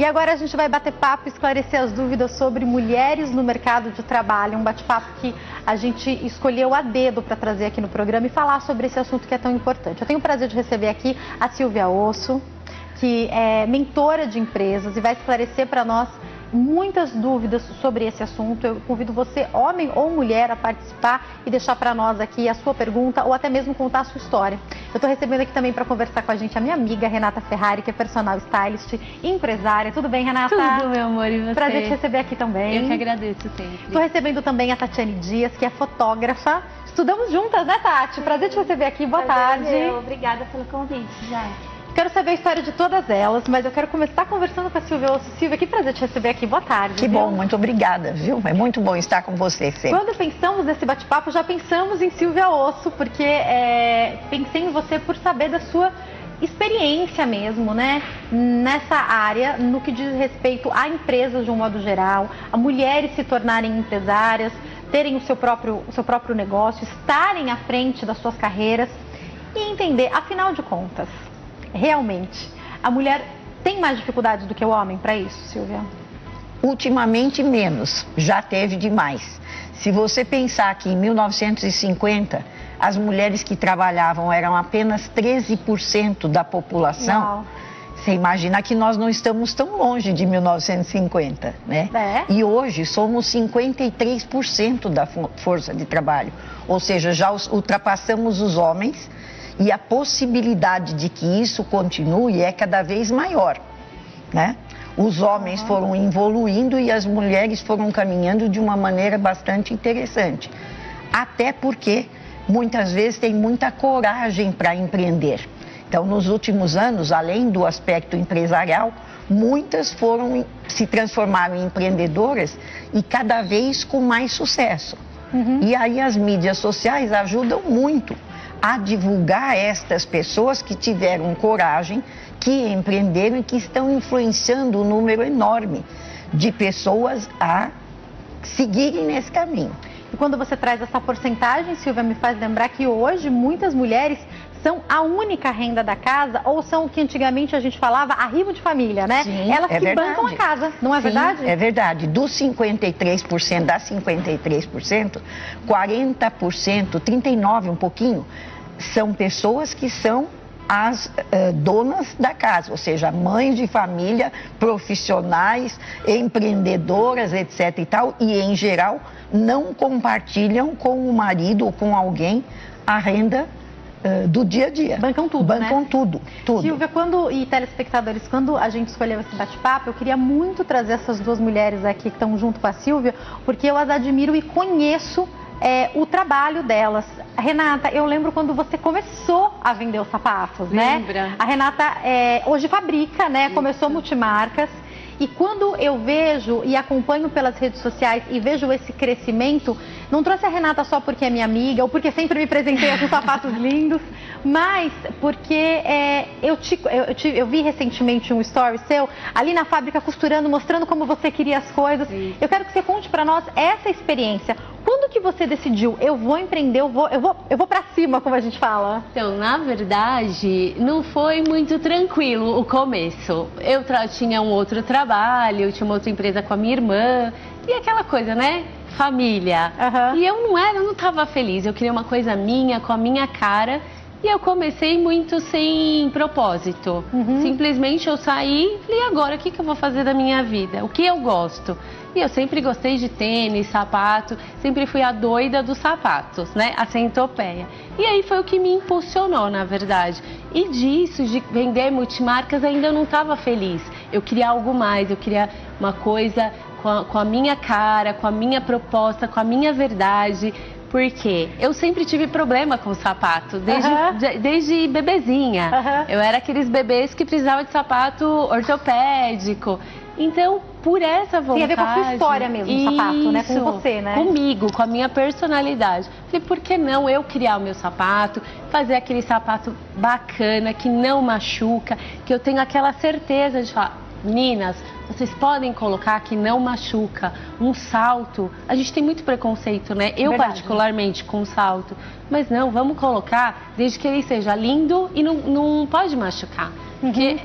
E agora a gente vai bater papo e esclarecer as dúvidas sobre mulheres no mercado de trabalho. Um bate-papo que a gente escolheu a dedo para trazer aqui no programa e falar sobre esse assunto que é tão importante. Eu tenho o prazer de receber aqui a Silvia Osso, que é mentora de empresas e vai esclarecer para nós muitas dúvidas sobre esse assunto. Eu convido você, homem ou mulher, a participar e deixar para nós aqui a sua pergunta ou até mesmo contar a sua história. Eu estou recebendo aqui também para conversar com a gente a minha amiga Renata Ferrari, que é personal stylist e empresária. Tudo bem, Renata? Tudo, meu amor, e você? Prazer te receber aqui também. Eu que agradeço sempre. Estou recebendo também a Tatiane Dias, que é fotógrafa. Estudamos juntas, né, Tati? Prazer te receber aqui. Boa tarde. Obrigada pelo convite, já. Quero saber a história de todas elas, mas eu quero começar conversando com a Silvia Osso. Silvia, que prazer te receber aqui. Boa tarde. Que bom, muito obrigada, viu? É muito bom estar com você sempre. Quando pensamos nesse bate-papo, já pensamos em Silvia Osso, porque pensei em você por saber da sua experiência mesmo, né? Nessa área, no que diz respeito a empresas de um modo geral, a mulheres se tornarem empresárias, terem o seu próprio negócio, estarem à frente das suas carreiras e entender, afinal de contas, realmente, a mulher tem mais dificuldades do que o homem para isso, Silvia? Ultimamente menos, já teve demais. Se você pensar que em 1950 as mulheres que trabalhavam eram apenas 13% da população, Uau. Você imagina que nós não estamos tão longe de 1950, né? E hoje somos 53% da força de trabalho, ou seja, já ultrapassamos os homens. E a possibilidade de que isso continue é cada vez maior, né? Os homens foram evoluindo e as mulheres foram caminhando de uma maneira bastante interessante. Até porque, muitas vezes, tem muita coragem para empreender. Então, nos últimos anos, além do aspecto empresarial, muitas se transformaram em empreendedoras e cada vez com mais sucesso. E aí as mídias sociais ajudam muito a divulgar estas pessoas que tiveram coragem, que empreenderam e que estão influenciando um número enorme de pessoas a seguirem nesse caminho. E quando você traz essa porcentagem, Silvia, me faz lembrar que hoje muitas mulheres são a única renda da casa, ou são o que antigamente a gente falava arrimo de família, né? Sim, elas que verdade. bancam a casa, não é Sim, verdade? É verdade. Dos 53%, das 53%, 40%, 39% um pouquinho, são pessoas que são as donas da casa, ou seja, mães de família, profissionais, empreendedoras, etc. e tal, e em geral não compartilham com o marido ou com alguém a renda do dia a dia. Bancam tudo, Bancam né? tudo. Silvia, e telespectadores, quando a gente escolheu esse bate-papo, eu queria muito trazer essas duas mulheres aqui que estão junto com a Silvia, porque eu as admiro e conheço o trabalho delas. Renata, eu lembro quando você começou a vender os sapatos, né? Lembra? A Renata hoje fabrica, né? Isso. Começou multimarcas. E quando eu vejo e acompanho pelas redes sociais e vejo esse crescimento, não trouxe a Renata só porque é minha amiga ou porque sempre me presenteia com sapatos lindos, mas porque eu vi recentemente um story seu ali na fábrica costurando, mostrando como você queria as coisas. Sim. Eu quero que você conte para nós essa experiência. Quando que você decidiu, eu vou empreender, eu vou para cima, como a gente fala? Então, na verdade, não foi muito tranquilo o começo. Eu tinha um outro trabalho, eu tinha uma outra empresa com a minha irmã, e aquela coisa, né? Família. E eu não estava feliz, eu queria uma coisa minha, com a minha cara. E eu comecei muito sem propósito. Simplesmente eu saí e falei, agora o que eu vou fazer da minha vida? O que eu gosto? E eu sempre gostei de tênis, sapato, sempre fui a doida dos sapatos, né? A centopeia. E aí foi o que me impulsionou, na verdade. E disso, de vender multimarcas, ainda não estava feliz. Eu queria algo mais, eu queria uma coisa com a minha cara, com a minha proposta, com a minha verdade. Porque eu sempre tive problema com sapato, desde bebezinha. Eu era aqueles bebês que precisavam de sapato ortopédico. Então, por essa vontade... Tem a ver com a sua história mesmo, o sapato, né? Com você, né? Comigo, com a minha personalidade. Falei, por que não eu criar o meu sapato, fazer aquele sapato bacana, que não machuca, que eu tenho aquela certeza de falar, meninas, vocês podem colocar que não machuca, um salto. A gente tem muito preconceito, né? Eu particularmente com salto. Mas não, vamos colocar desde que ele seja lindo e não pode machucar. Porque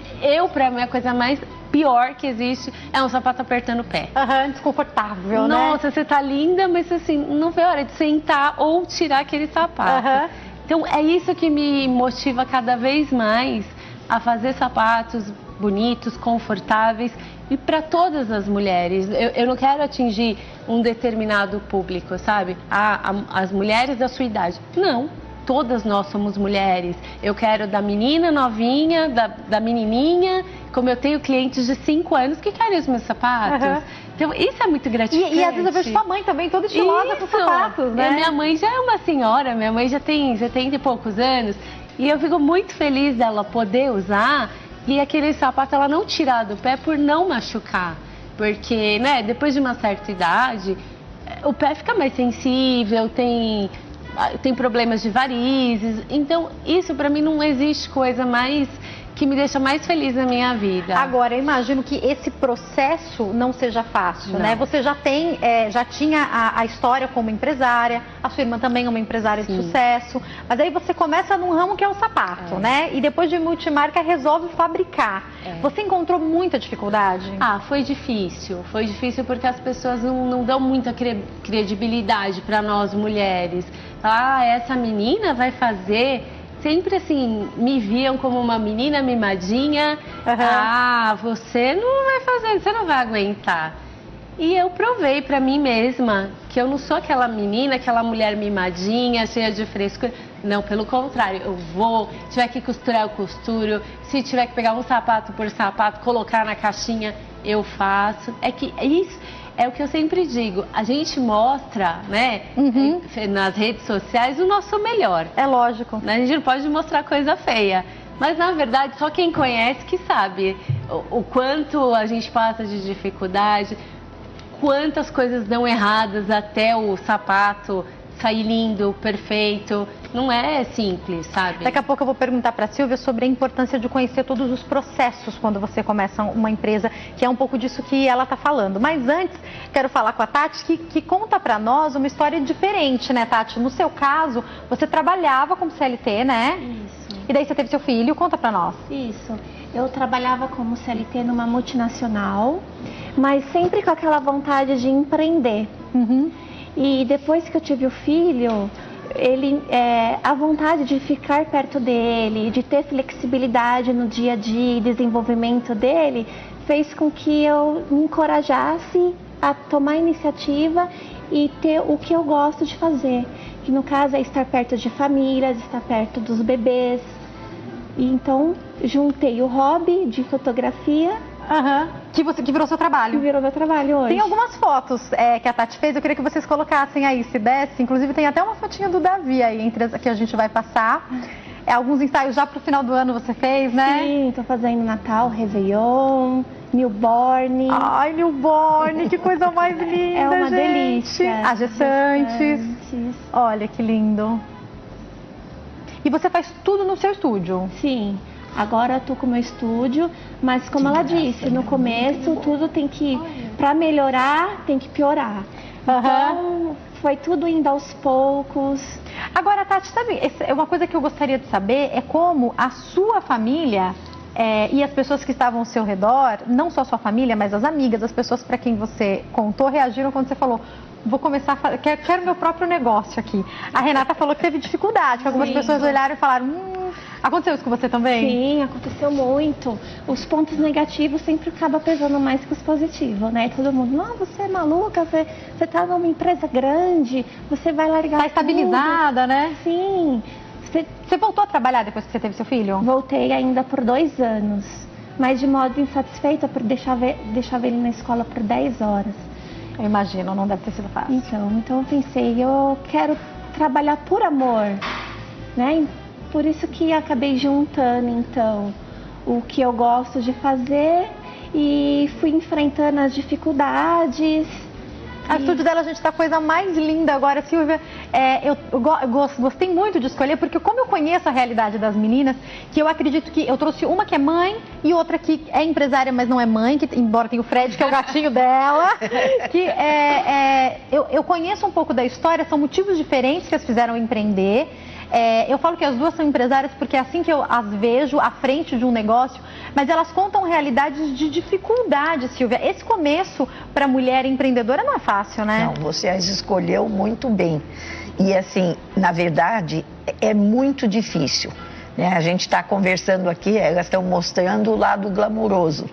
pra mim, a coisa mais pior que existe é um sapato apertando o pé. Desconfortável, né? Nossa, você tá linda, mas assim, não vê a hora de sentar ou tirar aquele sapato. Então, é isso que me motiva cada vez mais a fazer sapatos bonitos, confortáveis e para todas as mulheres. Eu não quero atingir um determinado público, sabe? As mulheres da sua idade. Não. Todas nós somos mulheres. Eu quero da menina novinha, da menininha, como eu tenho clientes de 5 anos que querem os meus sapatos. Então, isso é muito gratificante. E às vezes eu vejo sua mãe também, toda estilosa com sapatos, né? Minha mãe já é uma senhora, minha mãe já tem 70 e poucos anos. E eu fico muito feliz dela poder usar e aquele sapato ela não tirar do pé por não machucar. Porque, né, depois de uma certa idade, o pé fica mais sensível, tem problemas de varizes. Então, isso pra mim não existe coisa mais que me deixa mais feliz na minha vida. Agora, eu imagino que esse processo não seja fácil, né? Você já tinha a história como empresária, a sua irmã também é uma empresária de sucesso, mas aí você começa num ramo que é o sapato, né? E depois de multimarca resolve fabricar. Você encontrou muita dificuldade? Foi difícil. Foi difícil porque as pessoas não dão muita credibilidade para nós mulheres. Essa menina vai fazer... Sempre assim, me viam como uma menina mimadinha. Você não vai fazer, você não vai aguentar. E eu provei pra mim mesma que eu não sou aquela menina, aquela mulher mimadinha, cheia de frescura. Não, pelo contrário, eu vou, se tiver que costurar, eu costuro. Se tiver que pegar um sapato por sapato, colocar na caixinha, eu faço. É que isso... É o que eu sempre digo, a gente mostra, né, nas redes sociais o nosso melhor. É lógico. A gente não pode mostrar coisa feia, mas na verdade só quem conhece que sabe o quanto a gente passa de dificuldade, quantas coisas dão erradas até o sapato sair lindo, perfeito. Não é simples, sabe? Daqui a pouco eu vou perguntar para a Silvia sobre a importância de conhecer todos os processos quando você começa uma empresa, que é um pouco disso que ela está falando. Mas antes, quero falar com a Tati, que conta para nós uma história diferente, né, Tati? No seu caso, você trabalhava como CLT, né? Isso. E daí você teve seu filho, conta para nós. Isso. Eu trabalhava como CLT numa multinacional, mas sempre com aquela vontade de empreender. E depois que eu tive o filho, a vontade de ficar perto dele, de ter flexibilidade no dia a dia, desenvolvimento dele, fez com que eu me encorajasse a tomar iniciativa e ter o que eu gosto de fazer, que no caso é estar perto de famílias, estar perto dos bebês. E então juntei o hobby de fotografia. Que virou seu trabalho. Que virou meu trabalho hoje. Tem algumas fotos que a Tati fez, eu queria que vocês colocassem aí, se desse. Inclusive tem até uma fotinha do Davi aí, entre as que a gente vai passar. Alguns ensaios já pro final do ano você fez, né? Sim, tô fazendo Natal, Réveillon, Newborn. Ai, Newborn, que coisa mais linda, é uma gente. delícia. As gestantes. Olha que lindo. E você faz tudo no seu estúdio? Sim. Agora eu tô com o meu estúdio, mas como ela disse, no começo tudo tem que, para melhorar, tem que piorar. Então, foi tudo indo aos poucos. Agora, Tati, sabe, uma coisa que eu gostaria de saber é como a sua família e as pessoas que estavam ao seu redor, não só a sua família, mas as amigas, as pessoas para quem você contou, reagiram quando você falou: vou começar a fazer, quero meu próprio negócio aqui. A Renata falou que teve dificuldade, que algumas pessoas olharam e falaram: aconteceu isso com você também? Sim, aconteceu muito. Os pontos negativos sempre acabam pesando mais que os positivos, né? Todo mundo: não, você é maluca, você tá numa empresa grande, você vai largar tá estabilizada, tudo. Né? Sim. Você voltou a trabalhar depois que você teve seu filho? Voltei ainda por 2 anos, mas de modo insatisfeita, por deixava ele na escola por 10 horas. Eu imagino, não deve ter sido fácil. Então eu pensei, eu quero trabalhar por amor, né? Por isso que acabei juntando, então, o que eu gosto de fazer e fui enfrentando as dificuldades. A estúdio dela, a gente tá a coisa mais linda agora, Silvia. Eu gostei muito de escolher, porque como eu conheço a realidade das meninas, que eu acredito que eu trouxe uma que é mãe e outra que é empresária, mas não é mãe, que embora tenha o Fred, que é o gatinho dela, que eu conheço um pouco da história, são motivos diferentes que as fizeram empreender. Eu falo que as duas são empresárias porque é assim que eu as vejo à frente de um negócio, Mas elas contam realidades de dificuldade, Silvia. Esse começo para mulher empreendedora não é fácil, né? Não, você as escolheu muito bem. E assim, na verdade, é muito difícil. A gente está conversando aqui, elas estão mostrando o lado glamouroso.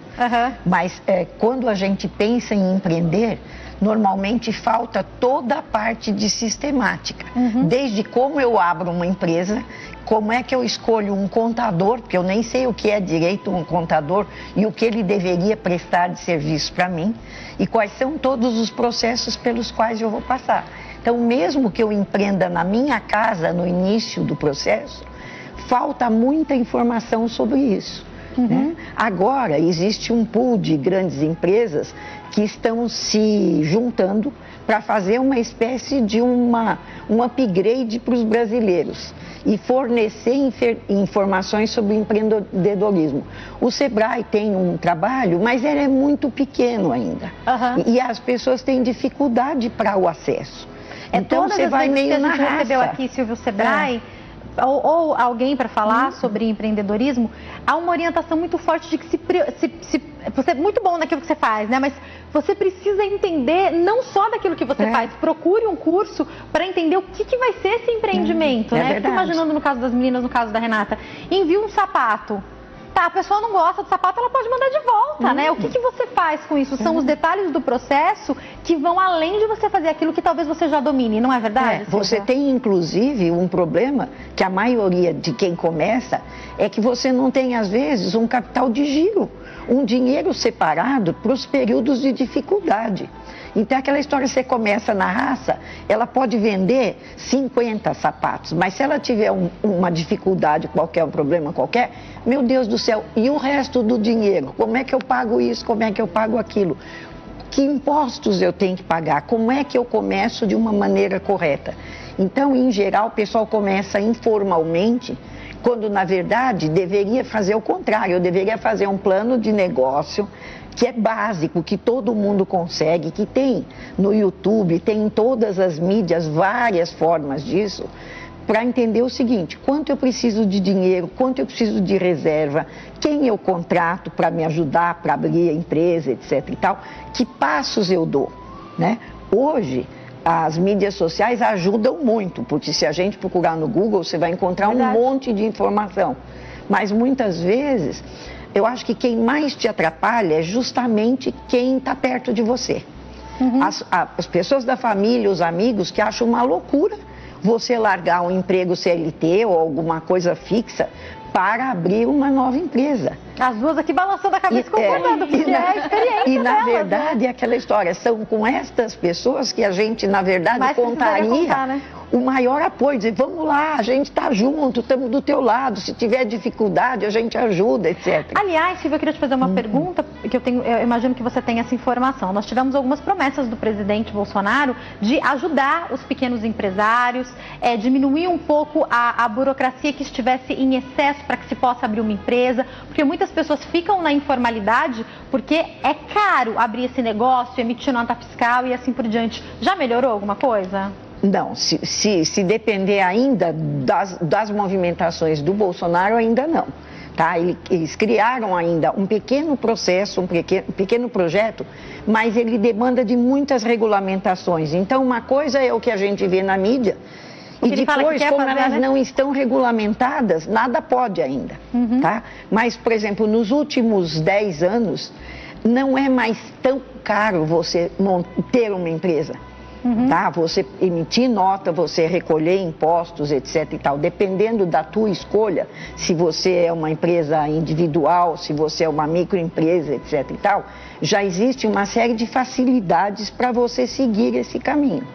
Mas quando a gente pensa em empreender, normalmente falta toda a parte de sistemática. Desde como eu abro uma empresa, como é que eu escolho um contador, porque eu nem sei o que é direito um contador e o que ele deveria prestar de serviço para mim, e quais são todos os processos pelos quais eu vou passar. Então, mesmo que eu empreenda na minha casa no início do processo, falta muita informação sobre isso. Agora, existe um pool de grandes empresas que estão se juntando para fazer uma espécie de um upgrade para os brasileiros e fornecer informações sobre empreendedorismo. O Sebrae tem um trabalho, mas ele é muito pequeno ainda. E as pessoas têm dificuldade para o acesso. Então, você vai meio na raça. A gente recebeu aqui, Silvio, o Sebrae... Ou alguém para falar sobre empreendedorismo, há uma orientação muito forte de que você é muito bom naquilo que você faz, né? Mas você precisa entender não só daquilo que você faz, procure um curso para entender o que vai ser esse empreendimento, né? Fico imaginando no caso das meninas, no caso da Renata, envia um sapato. Tá, a pessoa não gosta do sapato, ela pode mandar de volta, né? O que você faz com isso? São os detalhes do processo que vão além de você fazer aquilo que talvez você já domine, não é verdade? Você tem, inclusive, um problema que a maioria de quem começa é que você não tem, às vezes, um capital de giro, um dinheiro separado para os períodos de dificuldade. Então, aquela história, você começa na raça, ela pode vender 50 sapatos, mas se ela tiver uma dificuldade qualquer, um problema qualquer, meu Deus do céu, e o resto do dinheiro? Como é que eu pago isso? Como é que eu pago aquilo? Que impostos eu tenho que pagar? Como é que eu começo de uma maneira correta? Então, em geral, o pessoal começa informalmente, quando, na verdade, deveria fazer o contrário. Eu deveria fazer um plano de negócio que é básico, que todo mundo consegue, que tem no YouTube, tem em todas as mídias, várias formas disso, para entender o seguinte: quanto eu preciso de dinheiro, quanto eu preciso de reserva, quem eu contrato para me ajudar, para abrir a empresa, etc. e tal, que passos eu dou, né? Hoje, as mídias sociais ajudam muito, porque se a gente procurar no Google, você vai encontrar um monte de informação. Mas muitas vezes, eu acho que quem mais te atrapalha é justamente quem está perto de você. As pessoas da família, os amigos, que acham uma loucura você largar um emprego CLT ou alguma coisa fixa para abrir uma nova empresa. As duas aqui balançando a cabeça concordando, porque é a experiência E na delas, verdade, né? Aquela história, são com estas pessoas que a gente, na verdade, contaria, né? O maior apoio, dizer, vamos lá, a gente está junto, estamos do teu lado, se tiver dificuldade, a gente ajuda, etc. Aliás, Silvia, eu queria te fazer uma pergunta, que eu imagino que você tenha essa informação. Nós tivemos algumas promessas do presidente Bolsonaro de ajudar os pequenos empresários, diminuir um pouco a burocracia que estivesse em excesso para que se possa abrir uma empresa, porque muitas pessoas ficam na informalidade porque é caro abrir esse negócio, emitir nota fiscal e assim por diante. Já melhorou alguma coisa? Não, se depender ainda das movimentações do Bolsonaro, ainda não. Tá? Eles criaram ainda um pequeno processo, um pequeno projeto, mas ele demanda de muitas regulamentações. Então, uma coisa é o que a gente vê na mídia, e depois, como elas não estão regulamentadas, nada pode ainda. Tá? Mas, por exemplo, nos últimos 10 anos, não é mais tão caro você ter uma empresa. Tá? Você emitir nota, você recolher impostos, etc. e tal, dependendo da tua escolha, se você é uma empresa individual, se você é uma microempresa, etc. e tal, já existe uma série de facilidades para você seguir esse caminho.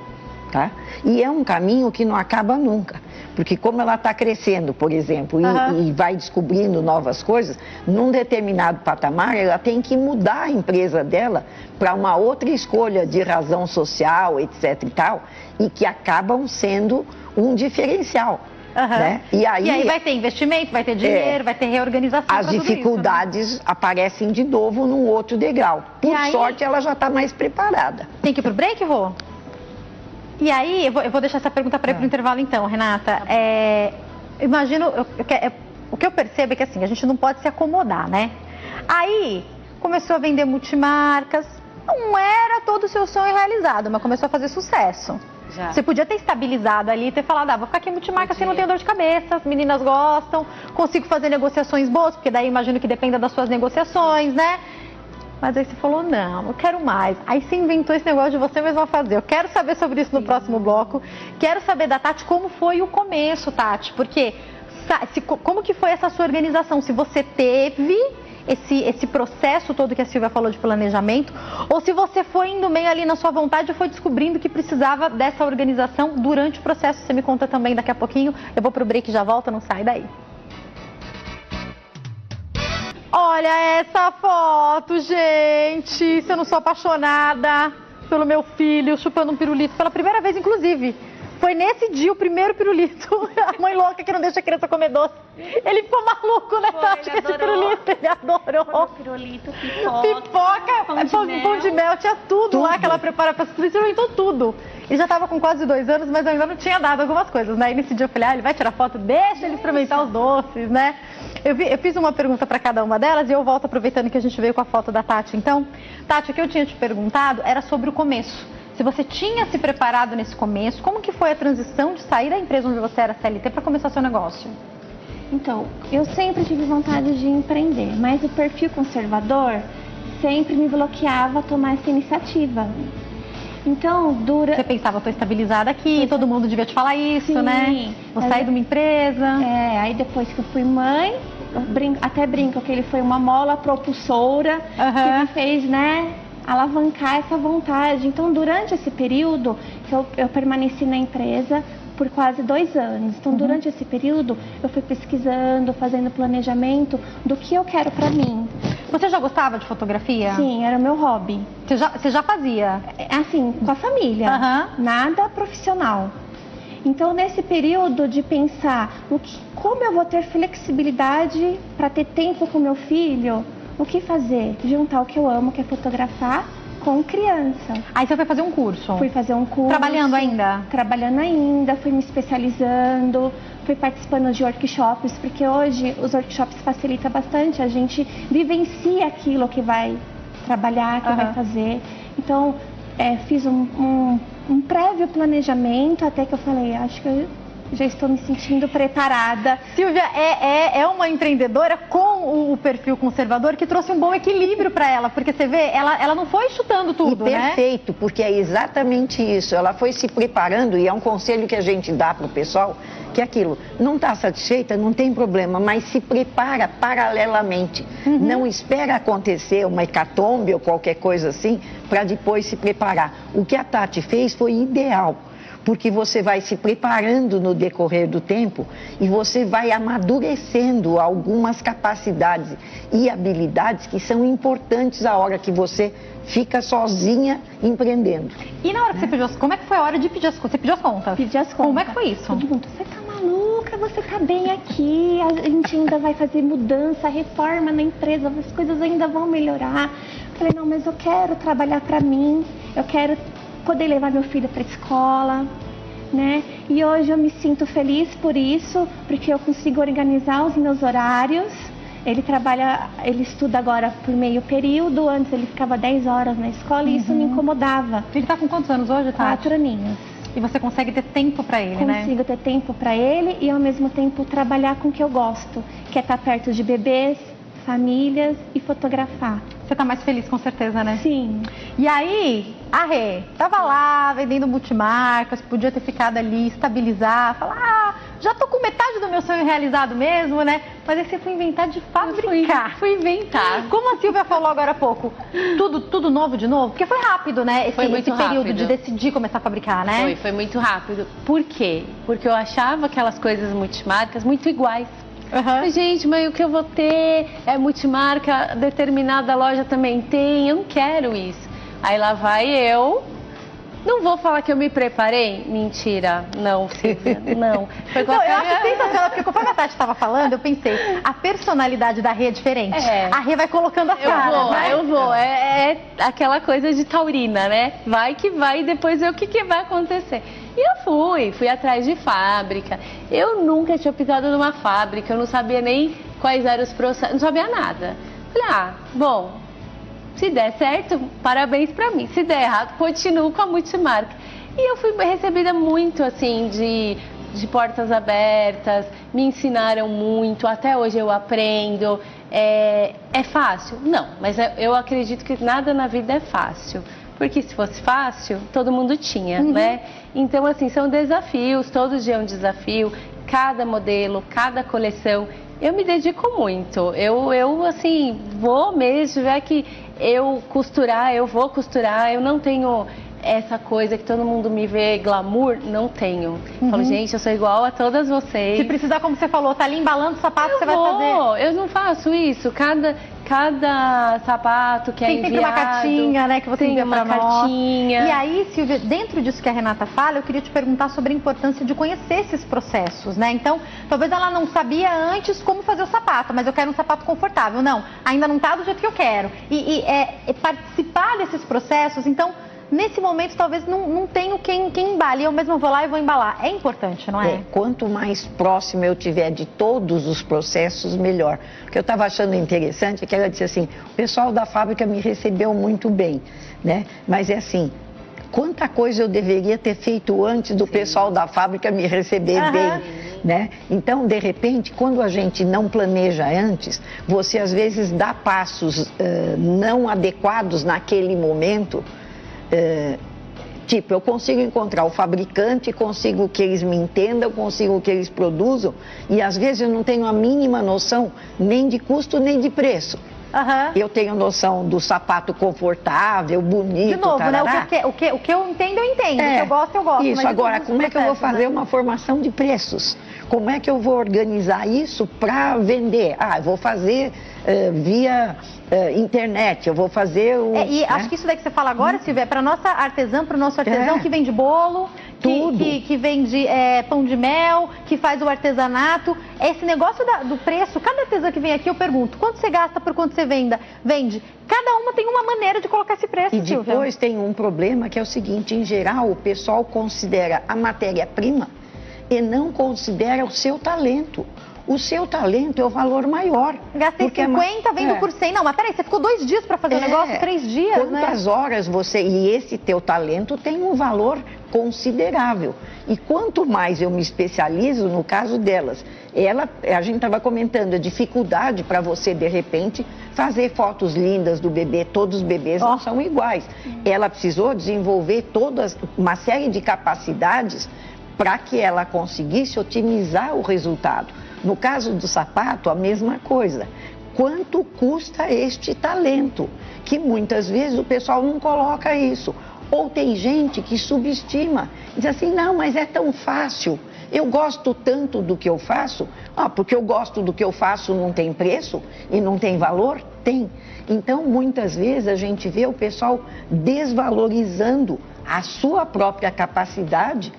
Tá? E é um caminho que não acaba nunca, porque como ela está crescendo, por exemplo, e vai descobrindo novas coisas, num determinado patamar, ela tem que mudar a empresa dela para uma outra escolha de razão social, etc. e tal, e que acabam sendo um diferencial. Né? E aí vai ter investimento, vai ter dinheiro, vai ter reorganização. As dificuldades isso, né? Aparecem de novo num outro degrau. Por sorte, ela já está mais preparada. Tem que ir para o break, Rô? E aí, eu vou deixar essa pergunta para ir para o intervalo então, Renata. Imagino, o que eu percebo é que assim, a gente não pode se acomodar, né? Aí, começou a vender multimarcas. Não era todo o seu sonho realizado, mas começou a fazer sucesso. Já. Você podia ter estabilizado ali e ter falado, vou ficar aqui em multimarca, assim não tenho dor de cabeça, as meninas gostam, consigo fazer negociações boas, porque daí imagino que dependa das suas negociações, né? Mas aí você falou, não, eu quero mais. Aí você inventou esse negócio de você mesma fazer. Eu quero saber sobre isso no próximo bloco. Quero saber da Tati como foi o começo, Tati, porque como que foi essa sua organização? Se você teve esse processo todo que a Silvia falou de planejamento, ou se você foi indo meio ali na sua vontade e foi descobrindo que precisava dessa organização durante o processo. Você me conta também daqui a pouquinho. Eu vou pro break e já volto, não sai daí. Olha essa foto, gente! Se eu não sou apaixonada pelo meu filho chupando um pirulito pela primeira vez, inclusive. Foi nesse dia o primeiro pirulito. A mãe louca que não deixa a criança comer doce. Ele ficou maluco, né, Tati, com esse pirulito. Ele adorou. Foi pirulito, pipoca, pão de mel, tinha tudo lá que ela prepara para ele experimentou tudo. Ele já estava com quase 2 anos, mas eu ainda não tinha dado algumas coisas, né? E nesse dia eu falei, ele vai tirar foto, deixa ele experimentar os doces, né? Eu fiz uma pergunta para cada uma delas e eu volto aproveitando que a gente veio com a foto da Tati. Então, Tati, o que eu tinha te perguntado era sobre o começo. Se você tinha se preparado nesse começo, como que foi a transição de sair da empresa onde você era CLT para começar seu negócio? Então, eu sempre tive vontade de empreender, mas o perfil conservador sempre me bloqueava a tomar essa iniciativa. Então, Você pensava, estou estabilizada aqui, todo mundo devia te falar isso, sim, né? Vou sair de uma empresa. Aí depois que eu fui mãe, até brinco que ele foi uma mola propulsora que me fez, né, alavancar essa vontade. Então, durante esse período, eu permaneci na empresa por quase 2 anos. Então, durante esse período, eu fui pesquisando, fazendo planejamento do que eu quero para mim. Você já gostava de fotografia? Sim, era o meu hobby. Você já fazia? Assim, com a família. Nada profissional. Então, nesse período de pensar como eu vou ter flexibilidade para ter tempo com meu filho, o que fazer? Juntar o que eu amo, que é fotografar, com criança. Aí você foi fazer um curso? Fui fazer um curso. Trabalhando ainda? Trabalhando ainda, fui me especializando, fui participando de workshops, porque hoje os workshops facilitam bastante, a gente vivencia aquilo que vai trabalhar, que vai fazer. Então, fiz um prévio planejamento, até que eu falei, acho que eu já estou me sentindo preparada. Silvia é uma empreendedora com o perfil conservador que trouxe um bom equilíbrio para ela, porque você vê, ela não foi chutando tudo, né? Perfeito, porque é exatamente isso. Ela foi se preparando e é um conselho que a gente dá para o pessoal, que é aquilo, não está satisfeita, não tem problema, mas se prepara paralelamente. Não espera acontecer uma hecatombe ou qualquer coisa assim, para depois se preparar. O que a Tati fez foi ideal, porque você vai se preparando no decorrer do tempo e você vai amadurecendo algumas capacidades e habilidades que são importantes a hora que você fica sozinha empreendendo. E na hora que você pediu as contas, como é que foi a hora de pedir as contas? Você pediu as contas? Pedi as contas. Como é que foi isso? Todo mundo, você tá maluca, você tá bem aqui, a gente ainda vai fazer mudança, reforma na empresa, as coisas ainda vão melhorar. Eu falei, não, mas eu quero trabalhar para mim, eu quero poder levar meu filho para a escola, né? E hoje eu me sinto feliz por isso, porque eu consigo organizar os meus horários. Ele estuda agora por meio período, antes ele ficava 10 horas na escola e isso me incomodava. Ele tá com quantos anos hoje, Tati? 4 aninhos. E você consegue ter tempo para ele, né? Consigo ter tempo para ele e ao mesmo tempo trabalhar com o que eu gosto, que é estar perto de bebês, famílias e fotografar. Você tá mais feliz com certeza, né? Sim. E aí, a Rê tava lá vendendo multimarcas, podia ter ficado ali, estabilizar, falar, já tô com metade do meu sonho realizado mesmo, né? Mas aí você foi inventar de fabricar. Fui inventar. Como a Silvia falou agora há pouco, tudo novo de novo? Porque foi rápido, né? Esse período de decidir começar a fabricar, né? Foi muito rápido. Por quê? Porque eu achava aquelas coisas multimarcas muito iguais. Gente, mas o que eu vou ter é multimarca, determinada loja também tem, eu não quero isso. Aí lá vai eu, não vou falar que eu me preparei, mentira, não, Silvia, não. Foi não, eu acho sensacional, porque conforme a Tati estava falando, eu pensei, a personalidade da Rê é diferente. A Rê vai colocando a cara, né? Eu vou, é aquela coisa de taurina, né? Vai que vai e depois ver o que vai acontecer. E eu fui atrás de fábrica. Eu nunca tinha pisado numa fábrica, eu não sabia nem quais eram os processos, não sabia nada. Falei, bom, se der certo, parabéns pra mim. Se der errado, continuo com a multimarca. E eu fui recebida muito, assim, de portas abertas, me ensinaram muito, até hoje eu aprendo. É fácil? Não, mas eu acredito que nada na vida é fácil. Porque se fosse fácil, todo mundo tinha, né? Então, assim, são desafios, todo dia é um desafio, cada modelo, cada coleção. Eu me dedico muito. Eu assim, vou mesmo, se tiver que eu costurar, eu vou costurar. Eu não tenho essa coisa que todo mundo me vê glamour, não tenho. Falo, gente, eu sou igual a todas vocês. Se precisar, como você falou, tá ali embalando o sapato, você vai fazer. Eu não faço isso. Cada sapato que é enviado... Tem uma cartinha, né, que você envia pra nós. Cartinha. E aí, Silvia, dentro disso que a Renata fala, eu queria te perguntar sobre a importância de conhecer esses processos, né? Então, talvez ela não sabia antes como fazer o sapato, mas eu quero um sapato confortável. Não, ainda não tá do jeito que eu quero. E participar desses processos, então... Nesse momento, talvez não tenho quem embale, eu mesma vou lá e vou embalar. É importante, não é? Quanto mais próximo eu tiver de todos os processos, melhor. O que eu estava achando interessante é que ela disse assim, o pessoal da fábrica me recebeu muito bem, né? Mas é assim, quanta coisa eu deveria ter feito antes do pessoal da fábrica me receber bem, né? Então, de repente, quando a gente não planeja antes, você às vezes dá passos não adequados naquele momento. Tipo, eu consigo encontrar o fabricante, consigo que eles me entendam, consigo que eles produzam e às vezes eu não tenho a mínima noção nem de custo nem de preço. Eu tenho noção do sapato confortável, bonito, de novo, tarará. Né? O que eu entendo, eu entendo. O que eu gosto, eu gosto. Isso, agora, como é que eu vou fazer uma formação de preços? Como é que eu vou organizar isso para vender? Eu vou fazer via internet, eu vou fazer o... acho que isso daí que você fala agora, Silvia, é para nossa artesã, para o nosso artesão que vende bolo, que vende pão de mel, que faz o artesanato. Esse negócio do preço, cada artesã que vem aqui eu pergunto, quanto você gasta por quanto você vende? Cada uma tem uma maneira de colocar esse preço, E Silvia. depois tem um problema que é o seguinte, em geral o pessoal considera a matéria-prima e não considera o seu talento. O seu talento é o valor maior. Gastei 50, vendo por 100. Não, mas peraí, você ficou 2 dias para fazer o negócio, 3 dias, Quantas horas você... E esse teu talento tem um valor considerável. E quanto mais eu me especializo, no caso delas, a gente estava comentando a dificuldade para você, de repente, fazer fotos lindas do bebê. Todos os bebês não são iguais. Ela precisou desenvolver uma série de capacidades para que ela conseguisse otimizar o resultado. No caso do sapato, a mesma coisa. Quanto custa este talento? Que muitas vezes o pessoal não coloca isso. Ou tem gente que subestima. Diz assim, não, mas é tão fácil. Eu gosto tanto do que eu faço. Porque eu gosto do que eu faço não tem preço e não tem valor? Tem. Então, muitas vezes a gente vê o pessoal desvalorizando a sua própria capacidade,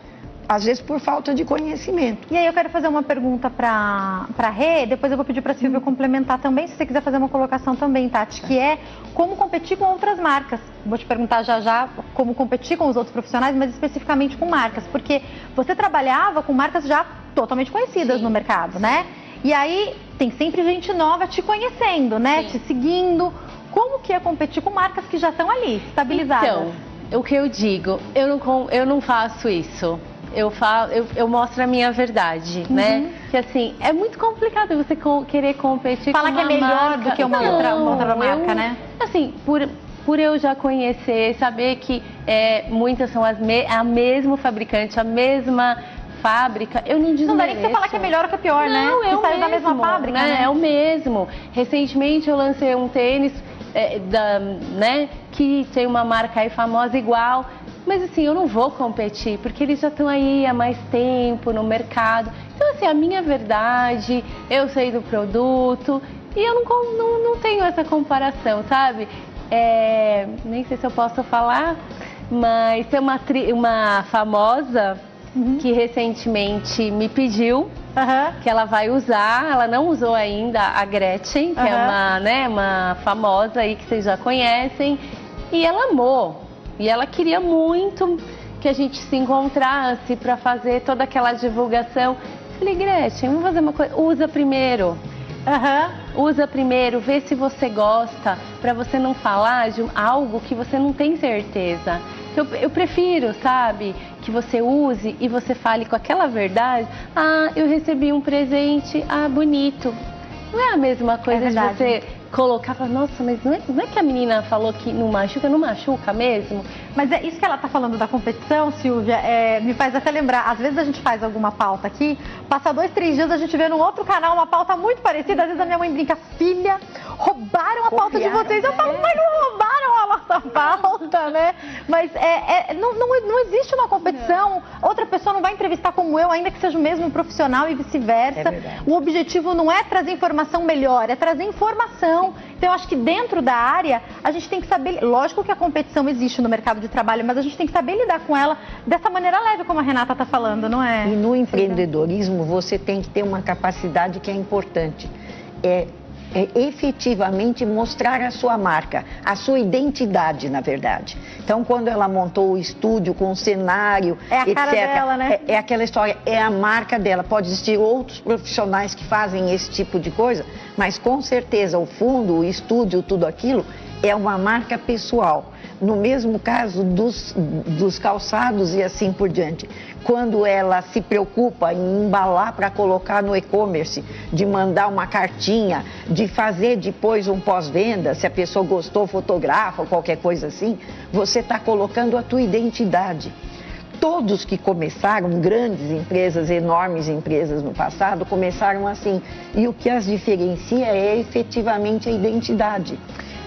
às vezes por falta de conhecimento. E aí eu quero fazer uma pergunta para a Rê, depois eu vou pedir para a Silvia complementar também, se você quiser fazer uma colocação também, Tati, que é como competir com outras marcas. Vou te perguntar já como competir com os outros profissionais, mas especificamente com marcas, porque você trabalhava com marcas já totalmente conhecidas no mercado, né? E aí tem sempre gente nova te conhecendo, né? Te seguindo. Como que é competir com marcas que já estão ali, estabilizadas? Então, o que eu digo, eu não faço isso. Eu mostro a minha verdade, né? Que assim, é muito complicado você querer competir com uma marca. Fala que é melhor do que uma outra marca, né? Assim, por eu já conhecer, saber que muitas são a mesma fabricante, a mesma fábrica, eu não desmereço. Não dá nem pra você falar que é melhor ou que é pior, né? Não, é o mesmo, da mesma fábrica, né? É o mesmo. Recentemente eu lancei um tênis que tem uma marca aí famosa igual. Mas assim, eu não vou competir, porque eles já estão aí há mais tempo no mercado. Então assim, a minha verdade, eu sei do produto e eu não tenho essa comparação, sabe? Nem sei se eu posso falar, mas tem uma famosa que recentemente me pediu que ela vai usar, ela não usou ainda a Gretchen, que é uma famosa aí que vocês já conhecem, e ela amou. E ela queria muito que a gente se encontrasse para fazer toda aquela divulgação. Falei, Gretchen, vamos fazer uma coisa, usa primeiro. Usa primeiro, vê se você gosta, para você não falar de algo que você não tem certeza. Eu prefiro, sabe, que você use e você fale com aquela verdade. Ah, eu recebi um presente, bonito. Não é a mesma coisa de você colocar e falar, nossa, mas não é que a menina falou que não machuca mesmo? Mas é isso que ela está falando da competição, Silvia, me faz até lembrar, às vezes a gente faz alguma pauta aqui, passa 2, 3 dias a gente vê num outro canal uma pauta muito parecida, às vezes a minha mãe brinca, filha, roubaram a pauta de vocês, eu falo, mas não roubaram a nossa pauta, né? Mas não existe uma competição, outra pessoa não vai entrevistar como eu, ainda que seja o mesmo profissional e vice-versa. O objetivo não é trazer informação melhor, é trazer informação. Então, eu acho que dentro da área, a gente tem que saber, lógico que a competição existe no mercado de trabalho, mas a gente tem que saber lidar com ela dessa maneira leve, como a Renata está falando, não é? E no empreendedorismo, você tem que ter uma capacidade que é importante. É efetivamente mostrar a sua marca, a sua identidade, na verdade. Então, quando ela montou o estúdio com o cenário, etc., cara dela, né? É aquela história, é a marca dela. Pode existir outros profissionais que fazem esse tipo de coisa, mas com certeza o fundo, o estúdio, tudo aquilo, é uma marca pessoal. No mesmo caso dos calçados e assim por diante. Quando ela se preocupa em embalar para colocar no e-commerce, de mandar uma cartinha, de fazer depois um pós-venda, se a pessoa gostou, fotografa, qualquer coisa assim, você está colocando a tua identidade. Todos que começaram, grandes empresas, enormes empresas no passado, começaram assim. E o que as diferencia é efetivamente a identidade.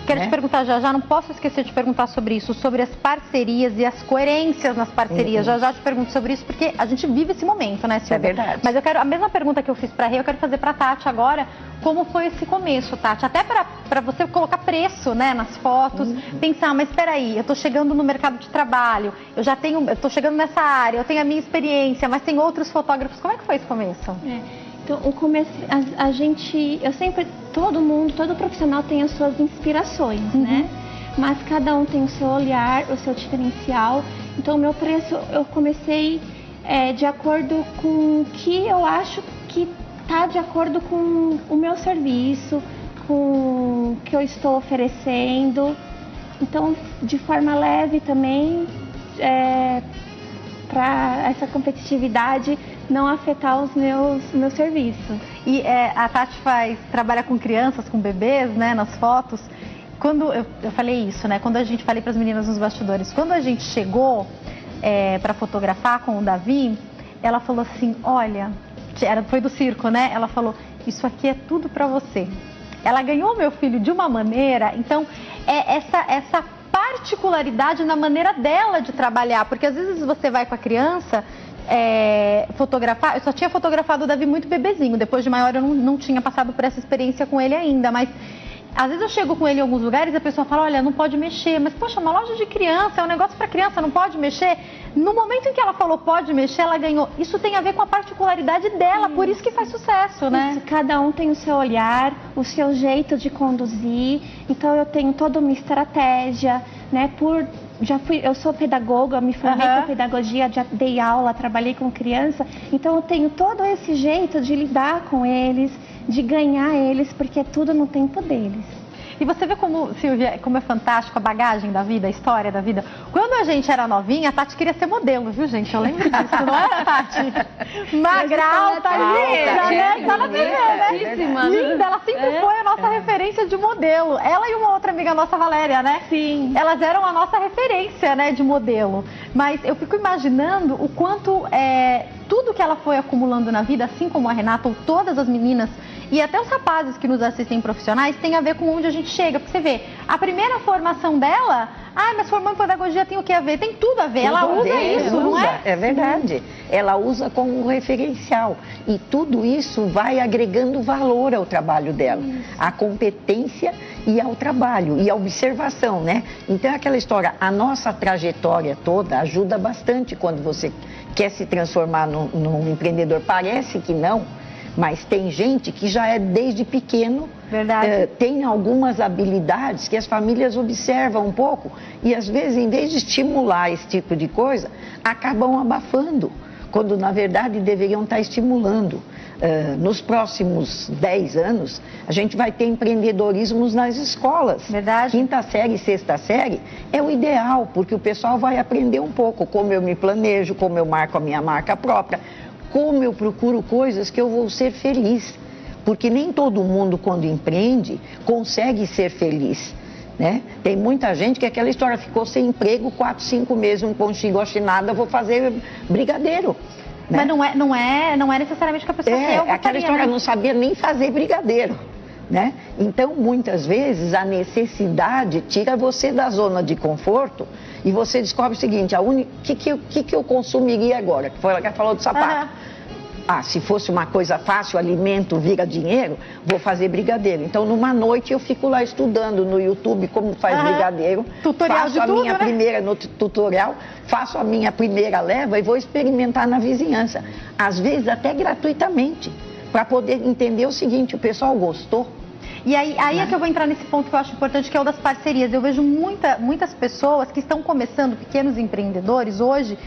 Quero te perguntar já, não posso esquecer de perguntar sobre isso, sobre as parcerias e as coerências nas parcerias. Já te pergunto sobre isso, porque a gente vive esse momento, né, Silvia? É verdade. Mas eu quero, a mesma pergunta que eu fiz para a Rê, eu quero fazer para a Tati agora. Como foi esse começo, Tati? Até para você colocar preço, né, nas fotos, pensar, mas espera aí, eu estou chegando no mercado de trabalho, eu estou chegando nessa área, eu tenho a minha experiência, mas tem outros fotógrafos. Como é que foi esse começo? Então, o começo, todo profissional tem as suas inspirações, né? Mas cada um tem o seu olhar, o seu diferencial. Então, o meu preço, eu comecei de acordo com o que eu acho que está de acordo com o meu serviço, com o que eu estou oferecendo. Então, de forma leve também, para essa competitividade não afetar os meus serviços. E a Tati trabalha com crianças, com bebês, né, nas fotos. Quando eu falei isso, né, falei para as meninas nos bastidores, quando a gente chegou para fotografar com o Davi, ela falou assim, olha, foi do circo, né, ela falou, isso aqui é tudo para você. Ela ganhou meu filho de uma maneira, então essa particularidade na maneira dela de trabalhar, porque às vezes você vai com a criança fotografar, eu só tinha fotografado o Davi muito bebezinho, depois de maior eu não tinha passado por essa experiência com ele ainda, mas às vezes eu chego com ele em alguns lugares e a pessoa fala, olha, não pode mexer, mas poxa, uma loja de criança, é um negócio para criança, não pode mexer. No momento em que ela falou pode mexer, ela ganhou. Isso tem a ver com a particularidade dela, por isso que faz sucesso, né? Isso, cada um tem o seu olhar, o seu jeito de conduzir, então eu tenho toda uma estratégia, né, eu sou pedagoga, me formei com pedagogia, já dei aula, trabalhei com criança, então eu tenho todo esse jeito de lidar com eles, de ganhar eles, porque é tudo no tempo deles. E você vê como, Silvia, como é fantástico a bagagem da vida, a história da vida. Quando a gente era novinha, a Tati queria ser modelo, viu, gente? Eu lembro disso, não era, Tati? Magra, alta, linda, né? Tá na TV, né? Linda, ela sempre foi a nossa referência de modelo. Ela e uma outra amiga nossa, Valéria, né? Sim. Elas eram a nossa referência, né, de modelo. Mas eu fico imaginando o quanto tudo que ela foi acumulando na vida, assim como a Renata ou todas as meninas, e até os rapazes que nos assistem profissionais, tem a ver com onde a gente chega. Porque você vê, a primeira formação dela, mas formou em pedagogia tem o que a ver? Tem tudo a ver, ela usa isso, não é? É verdade, ela usa como referencial. E tudo isso vai agregando valor ao trabalho dela, à competência e ao trabalho, e à observação, né? Então é aquela história, a nossa trajetória toda ajuda bastante quando você quer se transformar num empreendedor. Parece que não, mas tem gente que já é desde pequeno, tem algumas habilidades que as famílias observam um pouco e às vezes, em vez de estimular esse tipo de coisa, acabam abafando. quando na verdade deveriam estar estimulando. Nos próximos 10 anos, a gente vai ter empreendedorismo nas escolas. Verdade. Quinta série e sexta série é o ideal, porque o pessoal vai aprender um pouco como eu me planejo, como eu marco a minha marca própria, como eu procuro coisas que eu vou ser feliz. Porque nem todo mundo, quando empreende, consegue ser feliz. Né? Tem muita gente que aquela história ficou sem emprego 4, 5 meses, não consigo nada, vou fazer brigadeiro. Né? Mas não é necessariamente que a pessoa quer. Aquela história, não sabia nem fazer brigadeiro. Né? Então, muitas vezes, a necessidade tira você da zona de conforto e você descobre o seguinte, o que eu consumiria agora? Que foi ela que falou do sapato. Se fosse uma coisa fácil, alimento vira dinheiro, vou fazer brigadeiro. Então, numa noite, eu fico lá estudando no YouTube como faz brigadeiro. Tutorial faço de tudo, minha primeira no tutorial, faço a minha primeira leva e vou experimentar na vizinhança. Às vezes, até gratuitamente, para poder entender o seguinte, o pessoal gostou. E aí é que eu vou entrar nesse ponto que eu acho importante, que é o das parcerias. Eu vejo muitas pessoas que estão começando, pequenos empreendedores, hoje,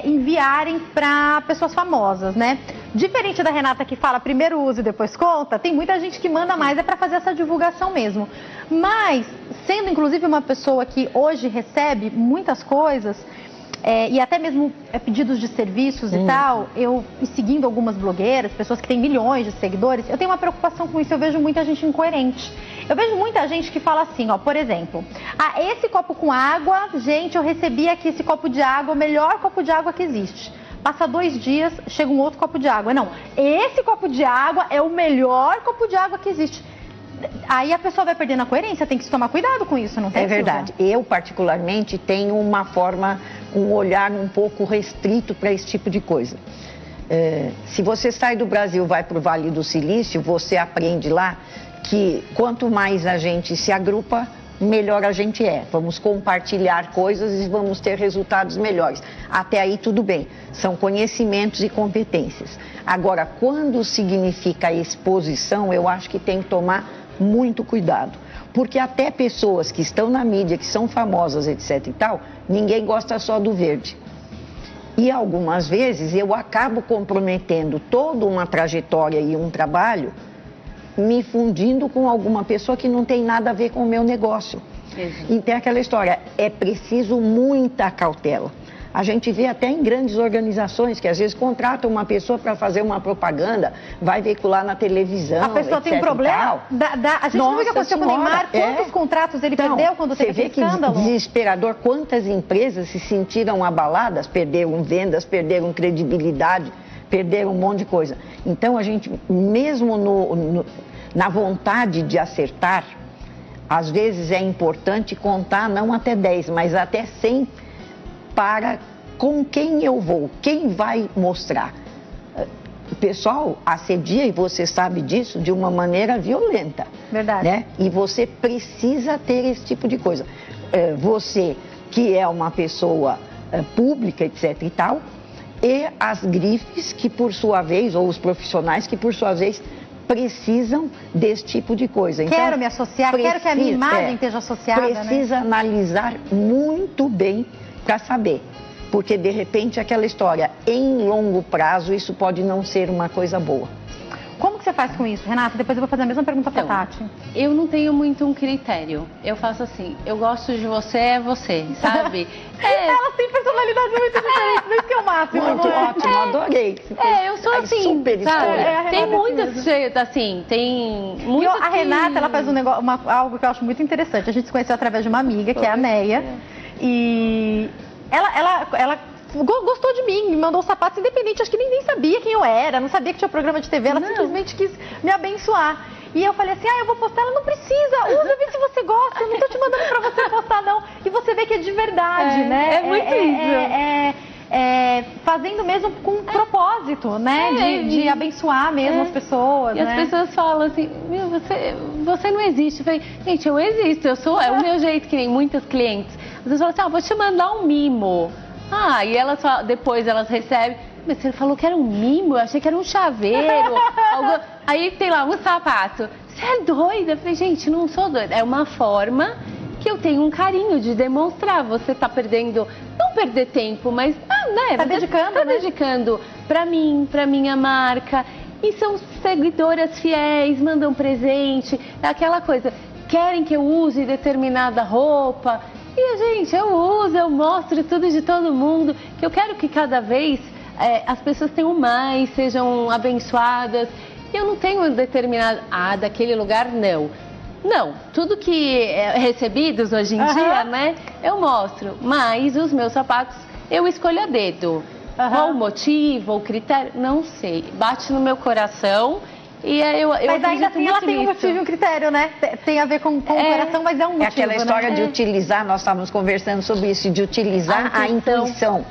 enviarem para pessoas famosas, né? Diferente da Renata que fala primeiro usa e depois conta, tem muita gente que manda mais, é para fazer essa divulgação mesmo. Mas, sendo inclusive uma pessoa que hoje recebe muitas coisas, e até mesmo pedidos de serviços e tal, eu seguindo algumas blogueiras, pessoas que têm milhões de seguidores, eu tenho uma preocupação com isso, eu vejo muita gente incoerente. Eu vejo muita gente que fala assim, ó, por exemplo, esse copo com água, gente, eu recebi aqui esse copo de água, o melhor copo de água que existe. Passa 2 dias, chega um outro copo de água. Não, esse copo de água é o melhor copo de água que existe. Aí a pessoa vai perdendo a coerência, tem que tomar cuidado com isso, não tem? É verdade. Eu, particularmente, tenho uma forma, um olhar um pouco restrito para esse tipo de coisa. Se você sai do Brasil e vai para o Vale do Silício, você aprende lá que quanto mais a gente se agrupa, melhor a gente é. Vamos compartilhar coisas e vamos ter resultados melhores. Até aí tudo bem, são conhecimentos e competências. Agora, quando significa exposição, eu acho que tem que tomar muito cuidado. Porque até pessoas que estão na mídia, que são famosas, etc e tal, ninguém gosta só do verde. E algumas vezes eu acabo comprometendo toda uma trajetória e um trabalho me fundindo com alguma pessoa que não tem nada a ver com o meu negócio. E tem aquela história, é preciso muita cautela. A gente vê até em grandes organizações que às vezes contratam uma pessoa para fazer uma propaganda, vai veicular na televisão, a pessoa tem um problema, a gente não viu o que aconteceu com o Neymar, quantos contratos ele perdeu quando teve aquele escândalo? Você vê que desesperador, quantas empresas se sentiram abaladas, perderam vendas, perderam credibilidade, perderam um monte de coisa. Então a gente, mesmo na vontade de acertar, às vezes é importante contar não até 10, mas até 100 para com quem eu vou, quem vai mostrar. O pessoal assedia, e você sabe disso, de uma maneira violenta. Verdade. Né? E você precisa ter esse tipo de coisa. Você que é uma pessoa pública, etc e tal, e as grifes que por sua vez, ou os profissionais que por sua vez precisam desse tipo de coisa. Então, quero me associar, quero que a minha imagem esteja associada. Precisa analisar muito bem para saber, porque de repente aquela história, em longo prazo, isso pode não ser uma coisa boa. Como que você faz com isso, Renata? Depois eu vou fazer a mesma pergunta para a Tati. Eu não tenho muito um critério. Eu faço assim, eu gosto de você, é você, sabe? Ela tem personalidade muito diferente, isso que é o máximo. Muito ótimo, adorei. Eu sou assim, super sabe? Tem muitas, assim, tem muitas. A Renata, ela faz algo que eu acho muito interessante. A gente se conheceu através de uma amiga, que é a Neia, e ela gostou de mim, me mandou sapatos independente, acho que nem sabia quem eu era, não sabia que tinha programa de TV, ela simplesmente quis me abençoar. E eu falei assim, eu vou postar, ela não precisa, usa, vê se você gosta, eu não tô te mandando pra você postar não. E você vê que é de verdade, né? É muito isso. Fazendo mesmo com propósito, né? De abençoar mesmo as pessoas, e as pessoas falam assim, você não existe. Eu falei, gente, eu existo, é o meu jeito, que nem muitas clientes. Às vezes falam assim, vou te mandar um mimo. E depois elas recebem, mas você falou que era um mimo, eu achei que era um chaveiro. Aí tem lá um sapato. Você é doida? Eu falei, gente, não sou doida. É uma forma que eu tenho um carinho de demonstrar. Você tá perdendo, não perder tempo, mas né, tá dedicando, tá dedicando pra mim, pra minha marca. E são seguidoras fiéis, mandam presente, aquela coisa, querem que eu use determinada roupa. E, gente, eu uso, eu mostro tudo de todo mundo, que eu quero que cada vez as pessoas tenham mais, sejam abençoadas. E eu não tenho determinado, daquele lugar não. Não, tudo que é recebidos hoje em dia, né, eu mostro. Mas os meus sapatos eu escolho a dedo. Qual o motivo, o critério, não sei. Bate no meu coração e eu mas ainda assim ela tem um motivo e um critério, né? Tem a ver com o coração, mas é um motivo. É aquela história, né, de utilizar, nós estávamos conversando sobre isso, de utilizar a intuição.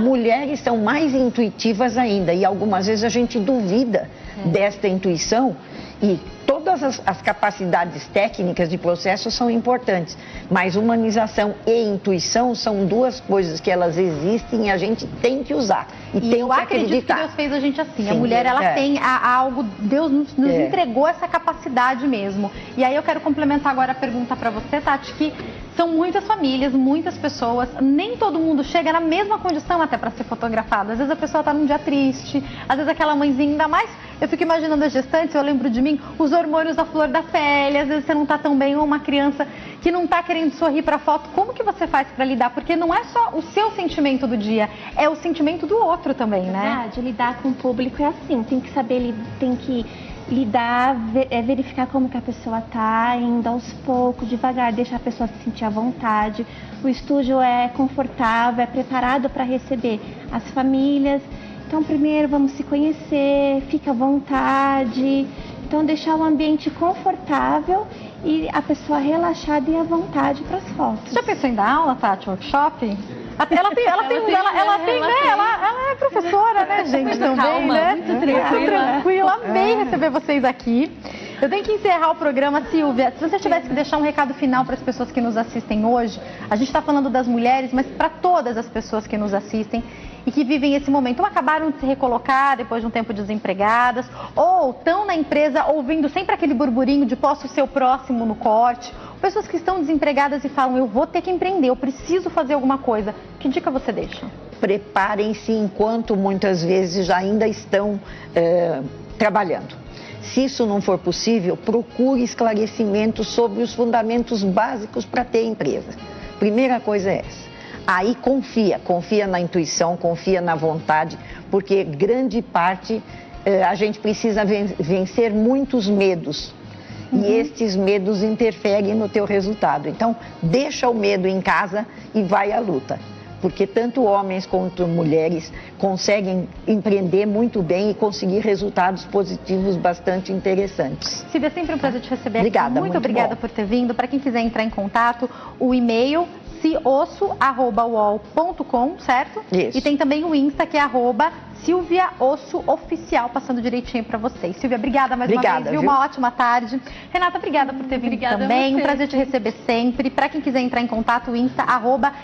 Mulheres são mais intuitivas ainda e algumas vezes a gente duvida desta intuição. E todas as capacidades técnicas de processo são importantes, mas humanização e intuição são duas coisas que elas existem e a gente tem que usar. E tem eu que acredito acreditar. que Deus fez a gente assim. Sim, a mulher, ela tem algo, Deus nos entregou essa capacidade mesmo. E aí eu quero complementar agora a pergunta para você, Tati, que são muitas famílias, muitas pessoas, nem todo mundo chega na mesma condição até para ser fotografado. Às vezes a pessoa está num dia triste, às vezes aquela mãezinha, ainda mais, eu fico imaginando as gestantes, eu lembro de mim, os hormônios da flor da pele, às vezes você não está tão bem, ou uma criança que não está querendo sorrir para foto. Como que você faz para lidar? Porque não é só o seu sentimento do dia, é o sentimento do outro também, né? Verdade, lidar com o público é assim, tem que saber, tem que lidar, verificar como que a pessoa tá, indo aos poucos, devagar, deixar a pessoa se sentir à vontade. O estúdio é confortável, é preparado para receber as famílias. Então, primeiro vamos se conhecer, fica à vontade. Então, deixar o ambiente confortável e a pessoa relaxada e à vontade para as fotos. Você já pensou em dar aula, Tati, workshop? Ela é professora, né, gente, também, calma, né? Muito tranquila. Amei receber vocês aqui. Eu tenho que encerrar o programa, Silvia. Se você tivesse que deixar um recado final para as pessoas que nos assistem hoje, a gente está falando das mulheres, mas para todas as pessoas que nos assistem e que vivem esse momento, ou acabaram de se recolocar depois de um tempo desempregadas, ou estão na empresa ouvindo sempre aquele burburinho de posso ser o próximo no corte, pessoas que estão desempregadas e falam, eu vou ter que empreender, eu preciso fazer alguma coisa. Que dica você deixa? Preparem-se enquanto muitas vezes ainda estão trabalhando. Se isso não for possível, procure esclarecimento sobre os fundamentos básicos para ter empresa. Primeira coisa é essa. Aí confia na intuição, confia na vontade, porque grande parte a gente precisa vencer muitos medos. E estes medos interferem no teu resultado. Então, deixa o medo em casa e vai à luta. Porque tanto homens quanto mulheres conseguem empreender muito bem e conseguir resultados positivos bastante interessantes. Silvia, é sempre um prazer te receber aqui. Muito obrigada por ter vindo. Para quem quiser entrar em contato, o e-mail ciosso@uol.com, certo? Isso. E tem também o Insta, que é @SilviaOssoOficial, passando direitinho para vocês. Silvia, obrigada mais uma vez, viu? Uma ótima tarde. Renata, obrigada por ter vindo também. Um prazer te receber sempre. Para quem quiser entrar em contato, o Insta,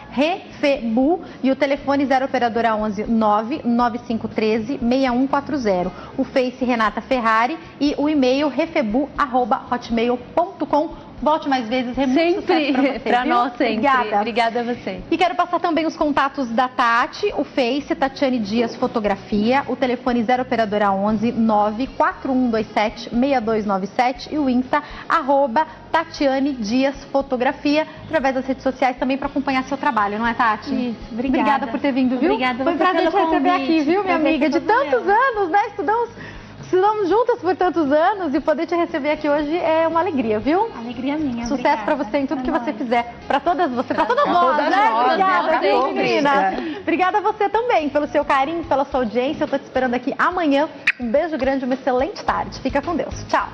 @refebu e o telefone 0 operadora 11 99513 6140. O Face Renata Ferrari e o e-mail refebu@hotmail.com. Volte mais vezes, sempre para nós, sempre. Obrigada. Obrigada a você. E quero passar também os contatos da Tati, o Face, Tatiane Dias Fotografia, o telefone 0 operadora 11 94127 6297 e o Insta, @Tatiane Dias Fotografia, através das redes sociais também para acompanhar seu trabalho, não é, Tati? Isso, obrigada por ter vindo, viu? Obrigada. Foi um prazer te receber aqui, viu, minha amiga? De tantos anos, né? Estudamos juntas por tantos anos e poder te receber aqui hoje é uma alegria, viu? Alegria minha. Sucesso para você em tudo que você fizer. Para todas você, para todas nós, né? Obrigada, viu, menina? Obrigada a você também pelo seu carinho, pela sua audiência. Eu tô te esperando aqui amanhã. Um beijo grande, uma excelente tarde. Fica com Deus. Tchau.